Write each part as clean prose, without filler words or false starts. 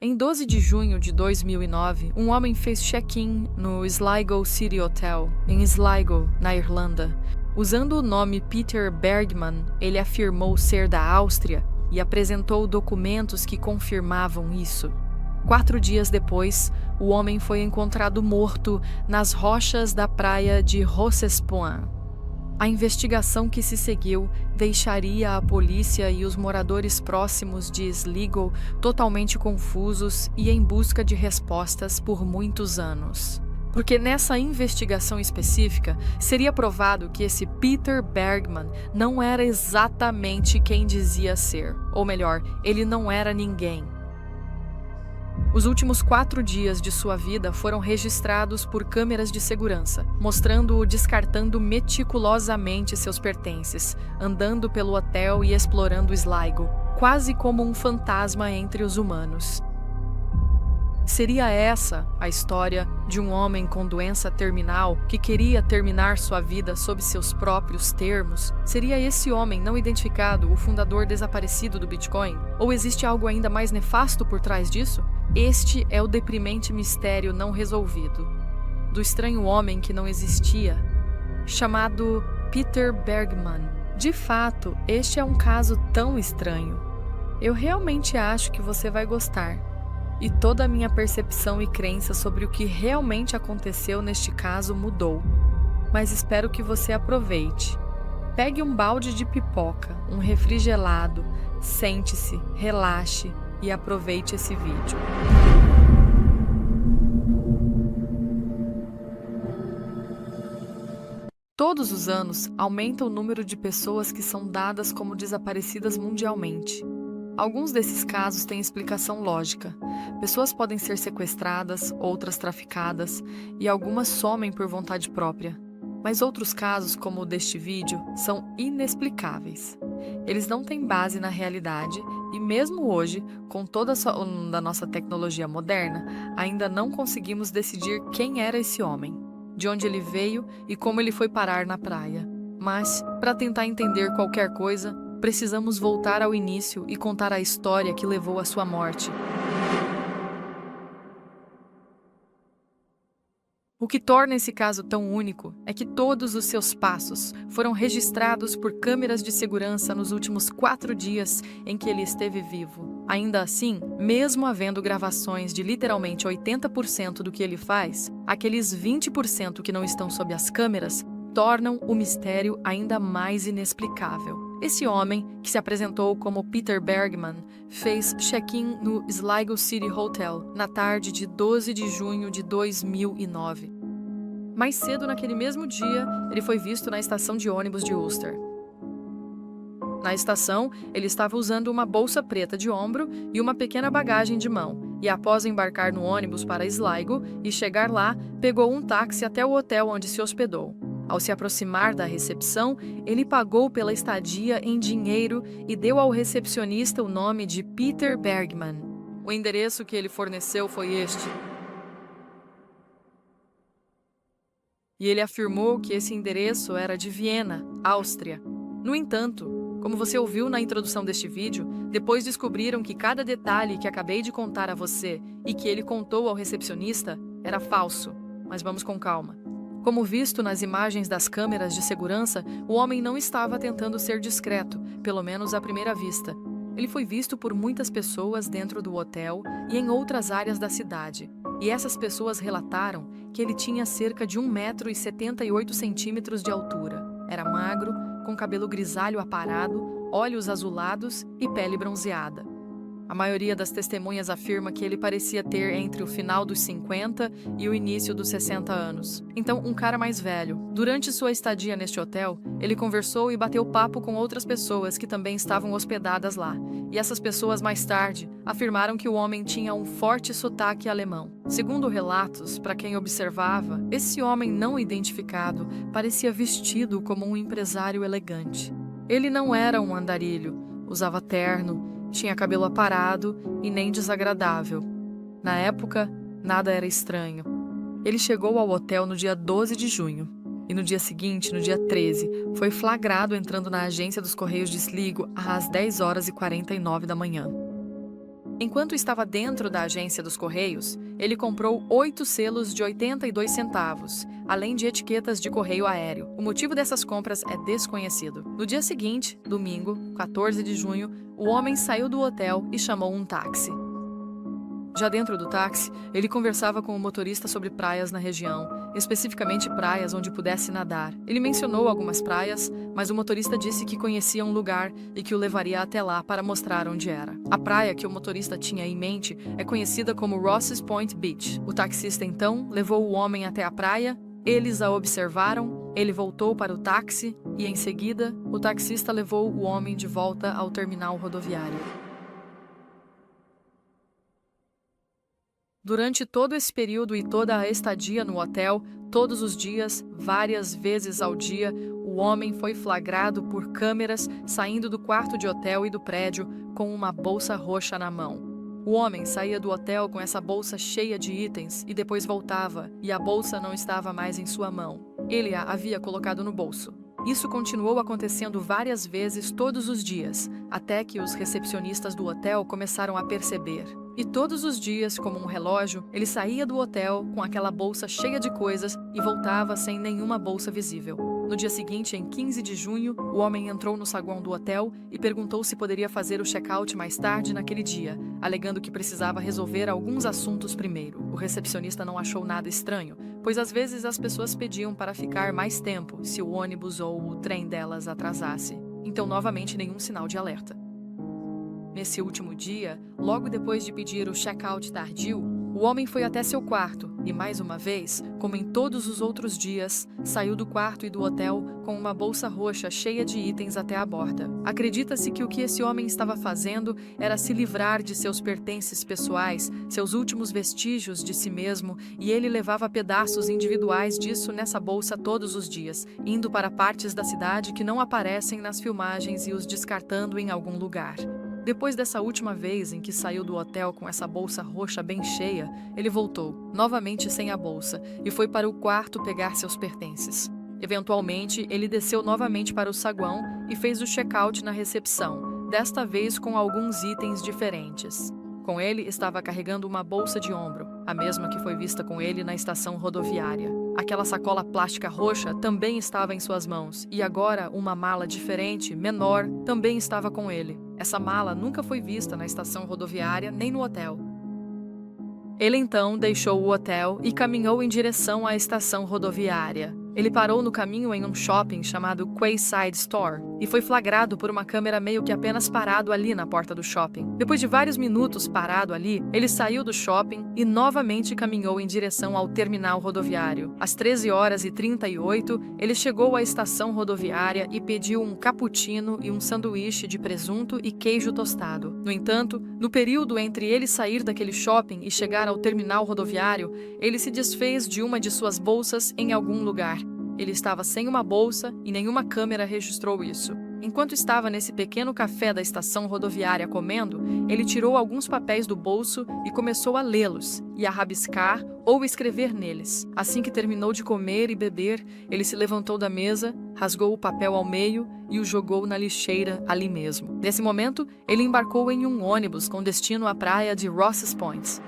Em 12 de junho de 2009, um homem fez check-in no Sligo City Hotel, em Sligo, na Irlanda. Usando o nome Peter Bergman, ele afirmou ser da Áustria e apresentou documentos que confirmavam isso. 4 dias depois, o homem foi encontrado morto nas rochas da praia de Rossespoint. A investigação que se seguiu deixaria a polícia e os moradores próximos de Sligo totalmente confusos e em busca de respostas por muitos anos. Porque nessa investigação específica, seria provado que esse Peter Bergman não era exatamente quem dizia ser. Ou melhor, ele não era ninguém. Os últimos 4 dias de sua vida foram registrados por câmeras de segurança, mostrando-o descartando meticulosamente seus pertences, andando pelo hotel e explorando Sligo, quase como um fantasma entre os humanos. Seria essa a história de um homem com doença terminal que queria terminar sua vida sob seus próprios termos? Seria esse homem não identificado o fundador desaparecido do Bitcoin? Ou existe algo ainda mais nefasto por trás disso? Este é o deprimente mistério não resolvido, do estranho homem que não existia, chamado Peter Bergman. De fato, este é um caso tão estranho. Eu realmente acho que você vai gostar. E toda a minha percepção e crença sobre o que realmente aconteceu neste caso mudou. Mas espero que você aproveite. Pegue um balde de pipoca, um refri gelado, sente-se, relaxe e aproveite esse vídeo. Todos os anos, aumenta o número de pessoas que são dadas como desaparecidas mundialmente. Alguns desses casos têm explicação lógica. Pessoas podem ser sequestradas, outras traficadas, e algumas somem por vontade própria. Mas outros casos, como o deste vídeo, são inexplicáveis. Eles não têm base na realidade e mesmo hoje, com toda a nossa tecnologia moderna, ainda não conseguimos decidir quem era esse homem, de onde ele veio e como ele foi parar na praia. Mas, para tentar entender qualquer coisa, precisamos voltar ao início e contar a história que levou à sua morte. O que torna esse caso tão único é que todos os seus passos foram registrados por câmeras de segurança nos últimos 4 dias em que ele esteve vivo. Ainda assim, mesmo havendo gravações de literalmente 80% do que ele faz, aqueles 20% que não estão sob as câmeras tornam o mistério ainda mais inexplicável. Esse homem, que se apresentou como Peter Bergman, fez check-in no Sligo City Hotel na tarde de 12 de junho de 2009. Mais cedo naquele mesmo dia, ele foi visto na estação de ônibus de Ulster. Na estação, ele estava usando uma bolsa preta de ombro e uma pequena bagagem de mão, e após embarcar no ônibus para Sligo e chegar lá, pegou um táxi até o hotel onde se hospedou. Ao se aproximar da recepção, ele pagou pela estadia em dinheiro e deu ao recepcionista o nome de Peter Bergman. O endereço que ele forneceu foi este. E ele afirmou que esse endereço era de Viena, Áustria. No entanto, como você ouviu na introdução deste vídeo, depois descobriram que cada detalhe que acabei de contar a você e que ele contou ao recepcionista era falso. Mas vamos com calma. Como visto nas imagens das câmeras de segurança, o homem não estava tentando ser discreto, pelo menos à primeira vista. Ele foi visto por muitas pessoas dentro do hotel e em outras áreas da cidade. E essas pessoas relataram que ele tinha cerca de 1,78 m de altura. Era magro, com cabelo grisalho aparado, olhos azulados e pele bronzeada. A maioria das testemunhas afirma que ele parecia ter entre o final dos 50 e o início dos 60 anos. Então, um cara mais velho. Durante sua estadia neste hotel, ele conversou e bateu papo com outras pessoas que também estavam hospedadas lá. E essas pessoas, mais tarde, afirmaram que o homem tinha um forte sotaque alemão. Segundo relatos, para quem observava, esse homem não identificado parecia vestido como um empresário elegante. Ele não era um andarilho, usava terno, tinha cabelo aparado e nem desagradável. Na época, nada era estranho. Ele chegou ao hotel no dia 12 de junho e no dia seguinte, no dia 13, foi flagrado entrando na agência dos Correios de Sligo às 10h49 da manhã. Enquanto estava dentro da agência dos Correios, ele comprou 8 selos de 82 centavos, além de etiquetas de correio aéreo. O motivo dessas compras é desconhecido. No dia seguinte, domingo, 14 de junho, o homem saiu do hotel e chamou um táxi. Já dentro do táxi, ele conversava com o motorista sobre praias na região, especificamente praias onde pudesse nadar. Ele mencionou algumas praias, mas o motorista disse que conhecia um lugar e que o levaria até lá para mostrar onde era. A praia que o motorista tinha em mente é conhecida como Rosses Point Beach. O taxista então levou o homem até a praia, eles a observaram, ele voltou para o táxi e, em seguida, o taxista levou o homem de volta ao terminal rodoviário. Durante todo esse período e toda a estadia no hotel, todos os dias, várias vezes ao dia, o homem foi flagrado por câmeras saindo do quarto de hotel e do prédio com uma bolsa roxa na mão. O homem saía do hotel com essa bolsa cheia de itens e depois voltava, e a bolsa não estava mais em sua mão. Ele a havia colocado no bolso. Isso continuou acontecendo várias vezes todos os dias, até que os recepcionistas do hotel começaram a perceber. E todos os dias, como um relógio, ele saía do hotel com aquela bolsa cheia de coisas e voltava sem nenhuma bolsa visível. No dia seguinte, em 15 de junho, o homem entrou no saguão do hotel e perguntou se poderia fazer o check-out mais tarde naquele dia, alegando que precisava resolver alguns assuntos primeiro. O recepcionista não achou nada estranho, pois às vezes as pessoas pediam para ficar mais tempo se o ônibus ou o trem delas atrasasse. Então, novamente, nenhum sinal de alerta. Nesse último dia, logo depois de pedir o check-out tardio, o homem foi até seu quarto e, mais uma vez, como em todos os outros dias, saiu do quarto e do hotel com uma bolsa roxa cheia de itens até a borda. Acredita-se que o que esse homem estava fazendo era se livrar de seus pertences pessoais, seus últimos vestígios de si mesmo, e ele levava pedaços individuais disso nessa bolsa todos os dias, indo para partes da cidade que não aparecem nas filmagens e os descartando em algum lugar. Depois dessa última vez em que saiu do hotel com essa bolsa roxa bem cheia, ele voltou, novamente sem a bolsa, e foi para o quarto pegar seus pertences. Eventualmente, ele desceu novamente para o saguão e fez o check-out na recepção, desta vez com alguns itens diferentes. Com ele estava carregando uma bolsa de ombro, a mesma que foi vista com ele na estação rodoviária. Aquela sacola plástica roxa também estava em suas mãos, e agora uma mala diferente, menor, também estava com ele. Essa mala nunca foi vista na estação rodoviária nem no hotel. Ele então deixou o hotel e caminhou em direção à estação rodoviária. Ele parou no caminho em um shopping chamado Quayside Store e foi flagrado por uma câmera meio que apenas parado ali na porta do shopping. Depois de vários minutos parado ali, ele saiu do shopping e novamente caminhou em direção ao terminal rodoviário. Às 13h38, ele chegou à estação rodoviária e pediu um cappuccino e um sanduíche de presunto e queijo tostado. No entanto, no período entre ele sair daquele shopping e chegar ao terminal rodoviário, ele se desfez de uma de suas bolsas em algum lugar. Ele estava sem uma bolsa e nenhuma câmera registrou isso. Enquanto estava nesse pequeno café da estação rodoviária comendo, ele tirou alguns papéis do bolso e começou a lê-los e a rabiscar ou escrever neles. Assim que terminou de comer e beber, ele se levantou da mesa, rasgou o papel ao meio e o jogou na lixeira ali mesmo. Nesse momento, ele embarcou em um ônibus com destino à praia de Rosses Point.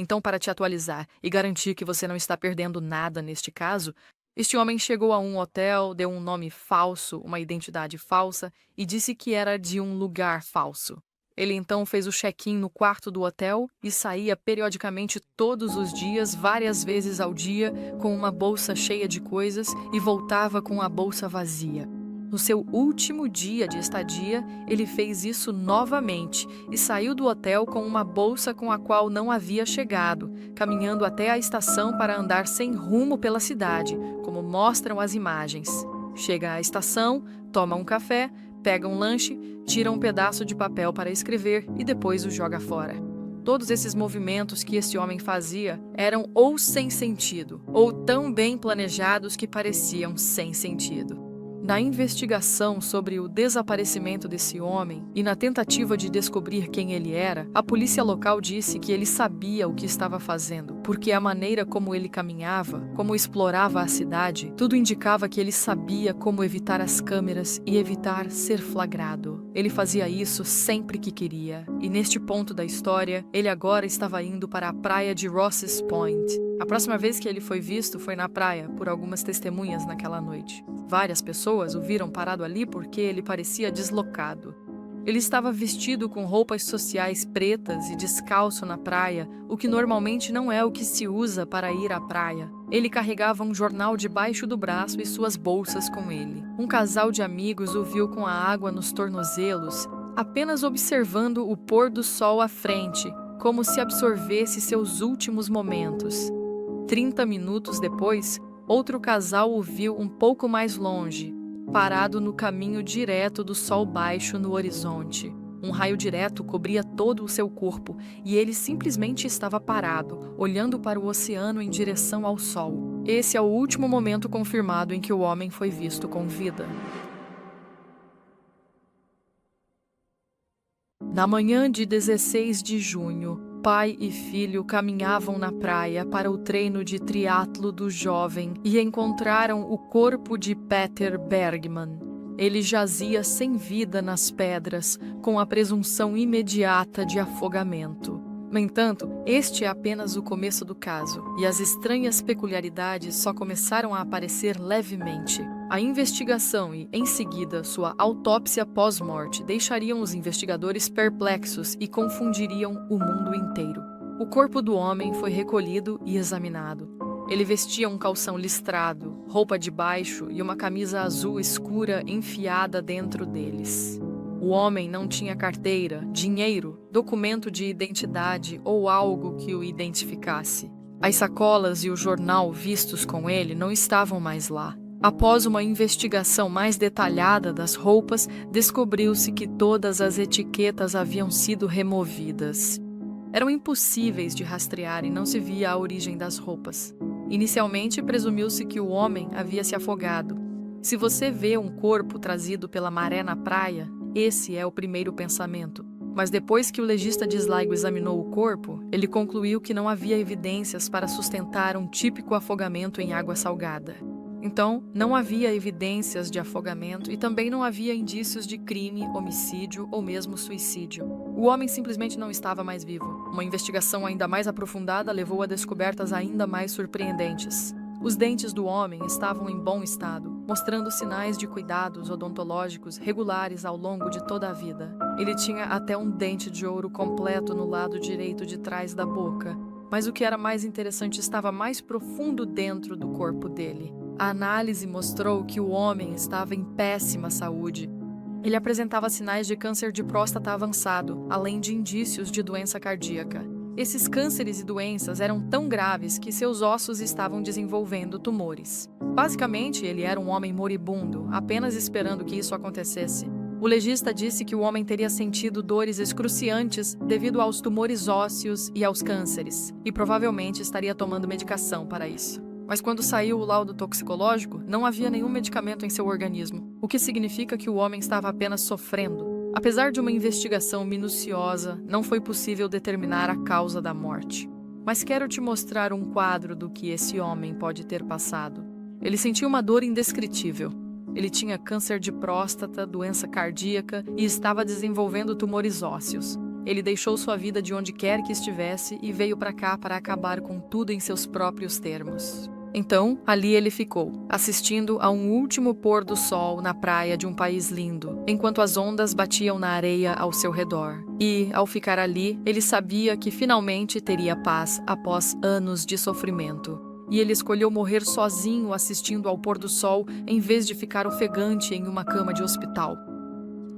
Então, para te atualizar e garantir que você não está perdendo nada neste caso, este homem chegou a um hotel, deu um nome falso, uma identidade falsa e disse que era de um lugar falso. Ele então fez o check-in no quarto do hotel e saía periodicamente todos os dias, várias vezes ao dia, com uma bolsa cheia de coisas e voltava com a bolsa vazia. No seu último dia de estadia, ele fez isso novamente e saiu do hotel com uma bolsa com a qual não havia chegado, caminhando até a estação para andar sem rumo pela cidade, como mostram as imagens. Chega à estação, toma um café, pega um lanche, tira um pedaço de papel para escrever e depois o joga fora. Todos esses movimentos que esse homem fazia eram ou sem sentido, ou tão bem planejados que pareciam sem sentido. Na investigação sobre o desaparecimento desse homem e na tentativa de descobrir quem ele era, a polícia local disse que ele sabia o que estava fazendo porque a maneira como ele caminhava, como explorava a cidade, tudo indicava que ele sabia como evitar as câmeras e evitar ser flagrado. Ele fazia isso sempre que queria, e neste ponto da história, ele agora estava indo para a praia de Ross's Point. A próxima vez que ele foi visto foi na praia, por algumas testemunhas naquela noite. Várias pessoas o viram parado ali porque ele parecia deslocado. Ele estava vestido com roupas sociais pretas e descalço na praia, o que normalmente não é o que se usa para ir à praia. Ele carregava um jornal debaixo do braço e suas bolsas com ele. Um casal de amigos o viu com a água nos tornozelos, apenas observando o pôr do sol à frente, como se absorvesse seus últimos momentos. 30 minutos depois, outro casal o viu um pouco mais longe, parado no caminho direto do sol baixo no horizonte. Um raio direto cobria todo o seu corpo e ele simplesmente estava parado, olhando para o oceano em direção ao sol. Esse é o último momento confirmado em que o homem foi visto com vida. Na manhã de 16 de junho, pai e filho caminhavam na praia para o treino de triatlo do jovem e encontraram o corpo de Peter Bergman. Ele jazia sem vida nas pedras, com a presunção imediata de afogamento. No entanto, este é apenas o começo do caso, e as estranhas peculiaridades só começaram a aparecer levemente. A investigação e, em seguida, sua autópsia pós-morte deixariam os investigadores perplexos e confundiriam o mundo inteiro. O corpo do homem foi recolhido e examinado. Ele vestia um calção listrado, roupa de baixo e uma camisa azul escura enfiada dentro deles. O homem não tinha carteira, dinheiro, documento de identidade ou algo que o identificasse. As sacolas e o jornal vistos com ele não estavam mais lá. Após uma investigação mais detalhada das roupas, descobriu-se que todas as etiquetas haviam sido removidas. Eram impossíveis de rastrear e não se via a origem das roupas. Inicialmente, presumiu-se que o homem havia se afogado. Se você vê um corpo trazido pela maré na praia, esse é o primeiro pensamento. Mas depois que o legista de Sligo examinou o corpo, ele concluiu que não havia evidências para sustentar um típico afogamento em água salgada. Então, não havia evidências de afogamento e também não havia indícios de crime, homicídio ou mesmo suicídio. O homem simplesmente não estava mais vivo. Uma investigação ainda mais aprofundada levou a descobertas ainda mais surpreendentes. Os dentes do homem estavam em bom estado, mostrando sinais de cuidados odontológicos regulares ao longo de toda a vida. Ele tinha até um dente de ouro completo no lado direito de trás da boca, mas o que era mais interessante estava mais profundo dentro do corpo dele. A análise mostrou que o homem estava em péssima saúde. Ele apresentava sinais de câncer de próstata avançado, além de indícios de doença cardíaca. Esses cânceres e doenças eram tão graves que seus ossos estavam desenvolvendo tumores. Basicamente, ele era um homem moribundo, apenas esperando que isso acontecesse. O legista disse que o homem teria sentido dores excruciantes devido aos tumores ósseos e aos cânceres, e provavelmente estaria tomando medicação para isso. Mas quando saiu o laudo toxicológico, não havia nenhum medicamento em seu organismo, o que significa que o homem estava apenas sofrendo. Apesar de uma investigação minuciosa, não foi possível determinar a causa da morte. Mas quero te mostrar um quadro do que esse homem pode ter passado. Ele sentiu uma dor indescritível. Ele tinha câncer de próstata, doença cardíaca e estava desenvolvendo tumores ósseos. Ele deixou sua vida de onde quer que estivesse e veio para cá para acabar com tudo em seus próprios termos. Então, ali ele ficou, assistindo a um último pôr do sol na praia de um país lindo, enquanto as ondas batiam na areia ao seu redor. E, ao ficar ali, ele sabia que finalmente teria paz após anos de sofrimento. E ele escolheu morrer sozinho assistindo ao pôr do sol em vez de ficar ofegante em uma cama de hospital.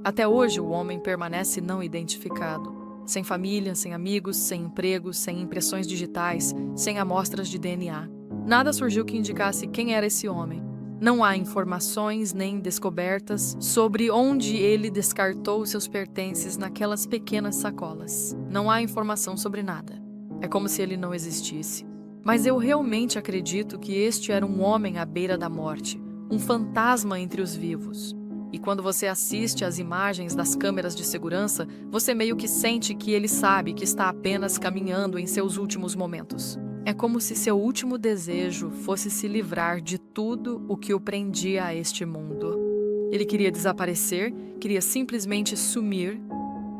Até hoje, o homem permanece não identificado. Sem família, sem amigos, sem emprego, sem impressões digitais, sem amostras de DNA. Nada surgiu que indicasse quem era esse homem. Não há informações nem descobertas sobre onde ele descartou seus pertences naquelas pequenas sacolas. Não há informação sobre nada. É como se ele não existisse. Mas eu realmente acredito que este era um homem à beira da morte, um fantasma entre os vivos. E quando você assiste às imagens das câmeras de segurança, você meio que sente que ele sabe que está apenas caminhando em seus últimos momentos. É como se seu último desejo fosse se livrar de tudo o que o prendia a este mundo. Ele queria desaparecer, queria simplesmente sumir,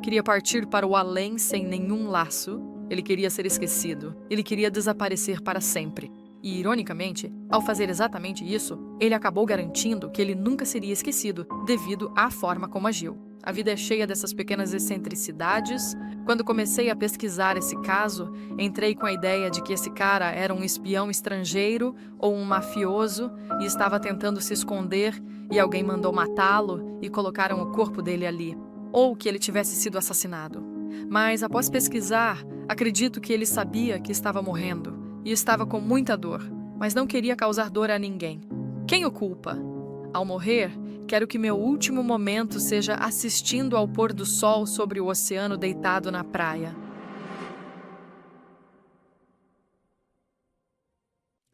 queria partir para o além sem nenhum laço. Ele queria ser esquecido. Ele queria desaparecer para sempre. E, ironicamente, ao fazer exatamente isso, ele acabou garantindo que ele nunca seria esquecido devido à forma como agiu. A vida é cheia dessas pequenas excentricidades. Quando comecei a pesquisar esse caso, entrei com a ideia de que esse cara era um espião estrangeiro ou um mafioso e estava tentando se esconder e alguém mandou matá-lo e colocaram o corpo dele ali. Ou que ele tivesse sido assassinado. Mas, após pesquisar, acredito que ele sabia que estava morrendo e estava com muita dor, mas não queria causar dor a ninguém. Quem o culpa? Ao morrer, quero que meu último momento seja assistindo ao pôr do sol sobre o oceano deitado na praia.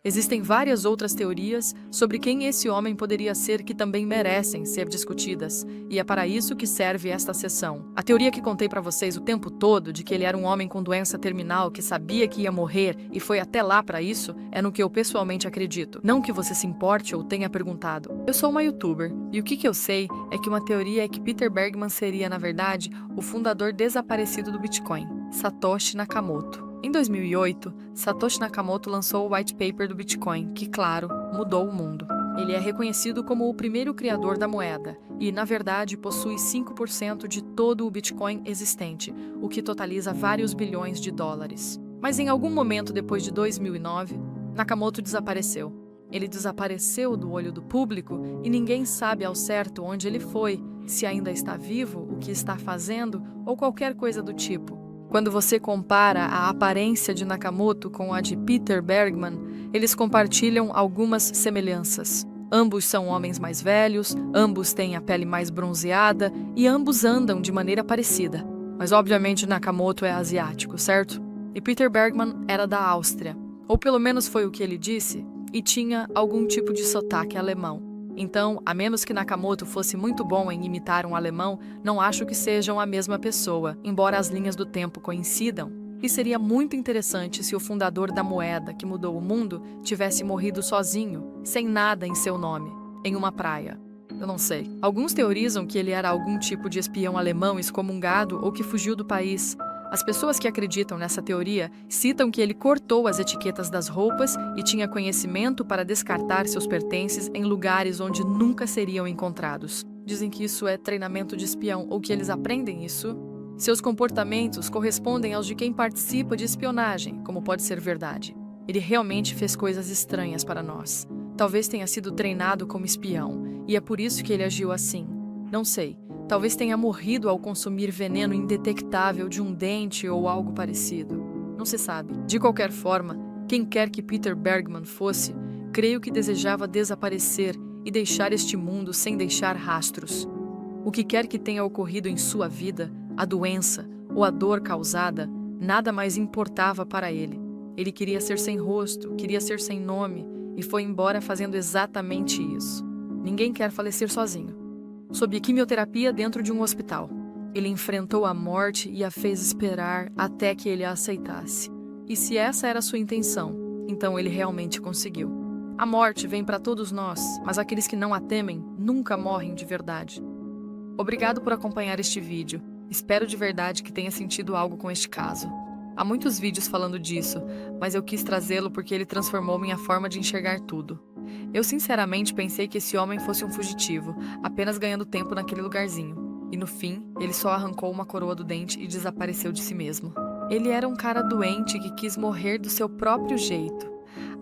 Existem várias outras teorias sobre quem esse homem poderia ser que também merecem ser discutidas, e é para isso que serve esta sessão. A teoria que contei para vocês o tempo todo de que ele era um homem com doença terminal que sabia que ia morrer e foi até lá para isso, é no que eu pessoalmente acredito. Não que você se importe ou tenha perguntado. Eu sou uma youtuber, e o que eu sei é que uma teoria é que Peter Bergman seria, na verdade, o fundador desaparecido do Bitcoin, Satoshi Nakamoto. Em 2008, Satoshi Nakamoto lançou o white paper do Bitcoin, que, claro, mudou o mundo. Ele é reconhecido como o primeiro criador da moeda e, na verdade, possui 5% de todo o Bitcoin existente, o que totaliza vários bilhões de dólares. Mas em algum momento depois de 2009, Nakamoto desapareceu. Ele desapareceu do olho do público e ninguém sabe ao certo onde ele foi, se ainda está vivo, o que está fazendo ou qualquer coisa do tipo. Quando você compara a aparência de Nakamoto com a de Peter Bergman, eles compartilham algumas semelhanças. Ambos são homens mais velhos, ambos têm a pele mais bronzeada e ambos andam de maneira parecida. Mas obviamente Nakamoto é asiático, certo? E Peter Bergman era da Áustria, ou pelo menos foi o que ele disse, e tinha algum tipo de sotaque alemão. Então, a menos que Nakamoto fosse muito bom em imitar um alemão, não acho que sejam a mesma pessoa, embora as linhas do tempo coincidam. E seria muito interessante se o fundador da moeda que mudou o mundo tivesse morrido sozinho, sem nada em seu nome, em uma praia. Eu não sei. Alguns teorizam que ele era algum tipo de espião alemão excomungado ou que fugiu do país. As pessoas que acreditam nessa teoria citam que ele cortou as etiquetas das roupas e tinha conhecimento para descartar seus pertences em lugares onde nunca seriam encontrados. Dizem que isso é treinamento de espião ou que eles aprendem isso. Seus comportamentos correspondem aos de quem participa de espionagem, como pode ser verdade. Ele realmente fez coisas estranhas para nós. Talvez tenha sido treinado como espião, e é por isso que ele agiu assim. Não sei. Talvez tenha morrido ao consumir veneno indetectável de um dente ou algo parecido. Não se sabe. De qualquer forma, quem quer que Peter Bergman fosse, creio que desejava desaparecer e deixar este mundo sem deixar rastros. O que quer que tenha ocorrido em sua vida, a doença ou a dor causada, nada mais importava para ele. Ele queria ser sem rosto, queria ser sem nome e foi embora fazendo exatamente isso. Ninguém quer falecer sozinho. Sob quimioterapia dentro de um hospital. Ele enfrentou a morte e a fez esperar até que ele a aceitasse. E se essa era sua intenção, então ele realmente conseguiu. A morte vem para todos nós, mas aqueles que não a temem nunca morrem de verdade. Obrigado por acompanhar este vídeo. Espero de verdade que tenha sentido algo com este caso. Há muitos vídeos falando disso, mas eu quis trazê-lo porque ele transformou minha forma de enxergar tudo. Eu sinceramente pensei que esse homem fosse um fugitivo, apenas ganhando tempo naquele lugarzinho. E no fim, ele só arrancou uma coroa do dente e desapareceu de si mesmo. Ele era um cara doente que quis morrer do seu próprio jeito.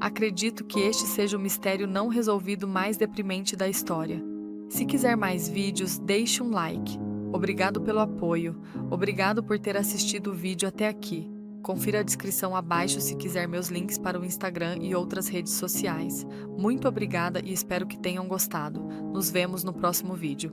Acredito que este seja o mistério não resolvido mais deprimente da história. Se quiser mais vídeos, deixe um like. Obrigado pelo apoio. Obrigado por ter assistido o vídeo até aqui. Confira a descrição abaixo se quiser meus links para o Instagram e outras redes sociais. Muito obrigada e espero que tenham gostado. Nos vemos no próximo vídeo.